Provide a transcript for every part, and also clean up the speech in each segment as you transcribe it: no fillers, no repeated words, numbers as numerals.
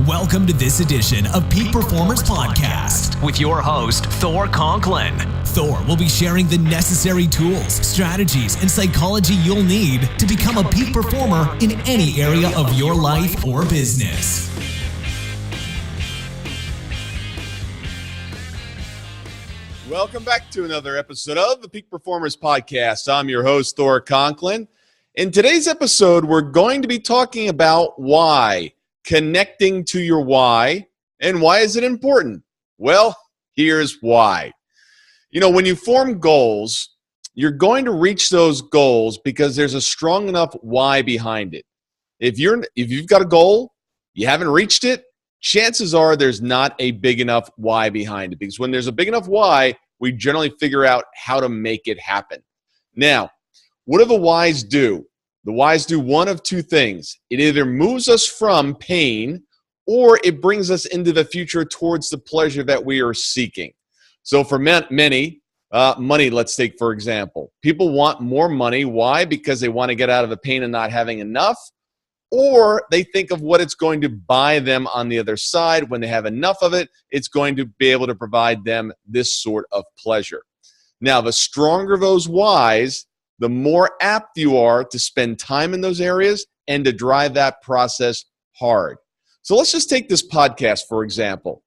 Welcome to this edition of Peak Performers Podcast with your host, Thor Conklin. Thor will be sharing the necessary tools, strategies, and psychology you'll need to become a peak performer in any area of your life or business. Welcome back to another episode of the Peak Performers Podcast. I'm your host, Thor Conklin. In today's episode, we're going to be talking about why. Connecting to your why. And why is it important? Well, here's why. You know, when you form goals, you're going to reach those goals because there's a strong enough why behind it. If you've got a goal, you haven't reached it, chances are there's not a big enough why behind it. Because when there's a big enough why, we generally figure out how to make it happen. Now, what do the whys do? The whys do one of two things. It either moves us from pain or it brings us into the future towards the pleasure that we are seeking. So for many, money, let's take for example. People want more money. Why? Because they want to get out of the pain of not having enough, or they think of what it's going to buy them on the other side. When they have enough of it, it's going to be able to provide them this sort of pleasure. Now, the stronger those whys, the more apt you are to spend time in those areas and to drive that process hard. So let's just take this podcast, for example.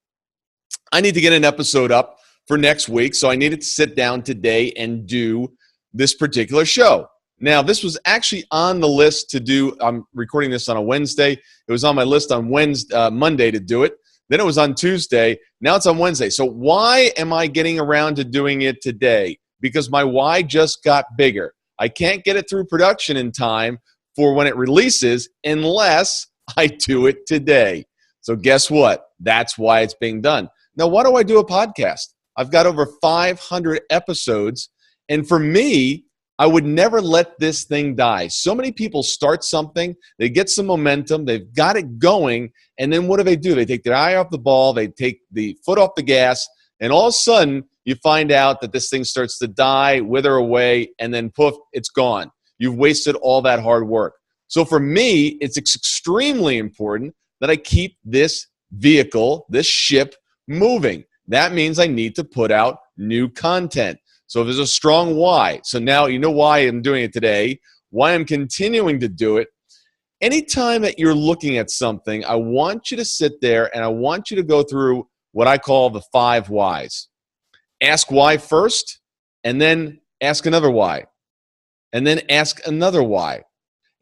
I need to get an episode up for next week, so I needed to sit down today and do this particular show. Now, this was actually on the list to do. I'm recording this on a Wednesday. It was on my list on Monday to do it. Then it was on Tuesday. Now it's on Wednesday. So why am I getting around to doing it today? Because my why just got bigger. I can't get it through production in time for when it releases unless I do it today. So guess what? That's why it's being done. Now, why do I do a podcast? I've got over 500 episodes. And for me, I would never let this thing die. So many people start something, they get some momentum, they've got it going, and then what do? They take their eye off the ball, they take the foot off the gas, and all of a sudden, you find out that this thing starts to die, wither away, and then poof, it's gone. You've wasted all that hard work. So for me, it's extremely important that I keep this vehicle, this ship, moving. That means I need to put out new content. So there's a strong why. So now you know why I'm doing it today, why I'm continuing to do it. Anytime that you're looking at something, I want you to sit there and I want you to go through what I call the 5 whys. Ask why first, and then ask another why, and then ask another why.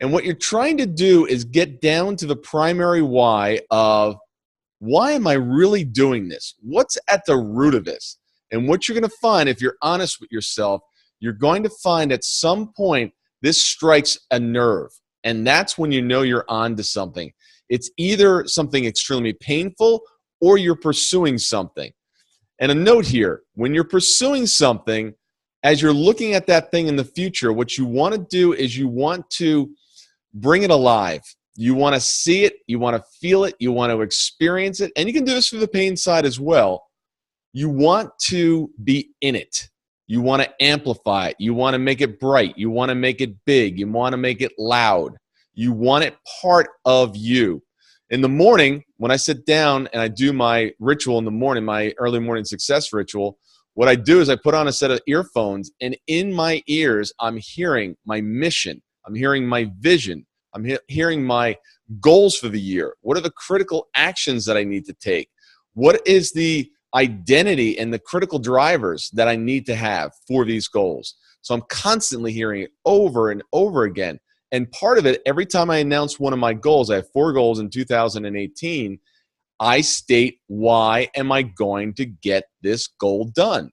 And what you're trying to do is get down to the primary why of, why am I really doing this? What's at the root of this? And what you're going to find, if you're honest with yourself, you're going to find at some point this strikes a nerve. And that's when you know you're on to something. It's either something extremely painful or you're pursuing something. And a note here, when you're pursuing something, as you're looking at that thing in the future, what you want to do is you want to bring it alive. You want to see it, you want to feel it, you want to experience it. And you can do this through the pain side as well. You want to be in it. You want to amplify it. You want to make it bright. You want to make it big. You want to make it loud. You want it part of you. In the morning, when I sit down and I do my ritual in the morning, my early morning success ritual, what I do is I put on a set of earphones, and in my ears, I'm hearing my mission. I'm hearing my vision. I'm hearing my goals for the year. What are the critical actions that I need to take? What is the identity and the critical drivers that I need to have for these goals? So I'm constantly hearing it over and over again. And part of it, every time I announce one of my goals, I have 4 goals in 2018, I state, why am I going to get this goal done?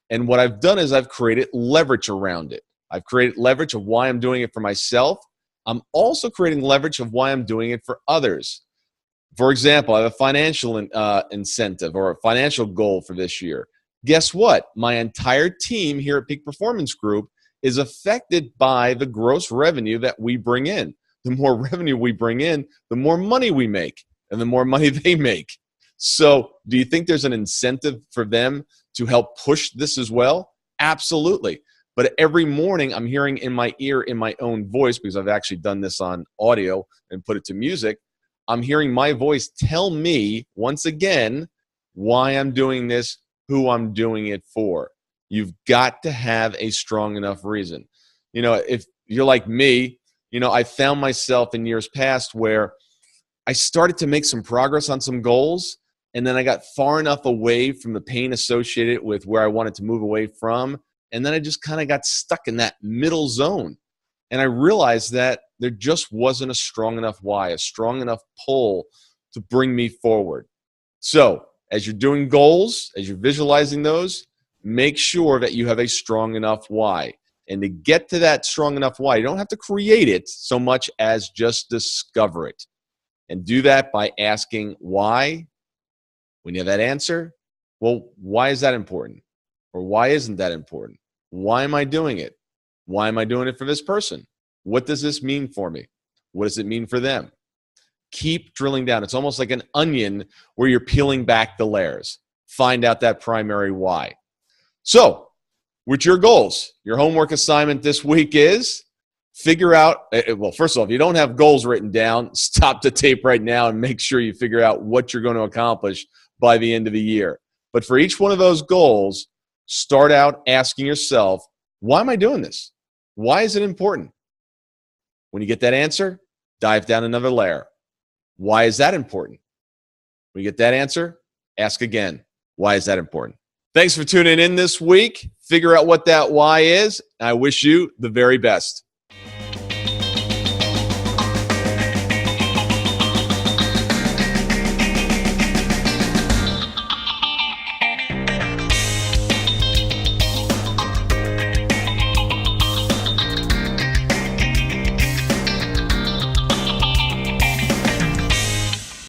And what I've done is I've created leverage around it. I've created leverage of why I'm doing it for myself. I'm also creating leverage of why I'm doing it for others. For example, I have a financial incentive or a financial goal for this year. Guess what? My entire team here at Peak Performance Group is affected by the gross revenue that we bring in. The more revenue we bring in, the more money we make, and the more money they make. So do you think there's an incentive for them to help push this as well? Absolutely. But every morning I'm hearing in my ear, in my own voice, because I've actually done this on audio and put it to music, I'm hearing my voice tell me, once again, why I'm doing this, who I'm doing it for. You've got to have a strong enough reason. If you're like me, I found myself in years past where I started to make some progress on some goals, and then I got far enough away from the pain associated with where I wanted to move away from, and then I just kind of got stuck in that middle zone. And I realized that there just wasn't a strong enough why, a strong enough pull to bring me forward. So as you're doing goals, as you're visualizing those, make sure that you have a strong enough why. And to get to that strong enough why, you don't have to create it so much as just discover it. And do that by asking why. When you have that answer, well, why is that important? Or why isn't that important? Why am I doing it? Why am I doing it for this person? What does this mean for me? What does it mean for them? Keep drilling down. It's almost like an onion where you're peeling back the layers. Find out that primary why. So, with your goals, your homework assignment this week is figure out, well, first of all, if you don't have goals written down, stop the tape right now and make sure you figure out what you're going to accomplish by the end of the year. But for each one of those goals, start out asking yourself, why am I doing this? Why is it important? When you get that answer, dive down another layer. Why is that important? When you get that answer, ask again, why is that important? Thanks for tuning in this week. Figure out what that why is. I wish you the very best.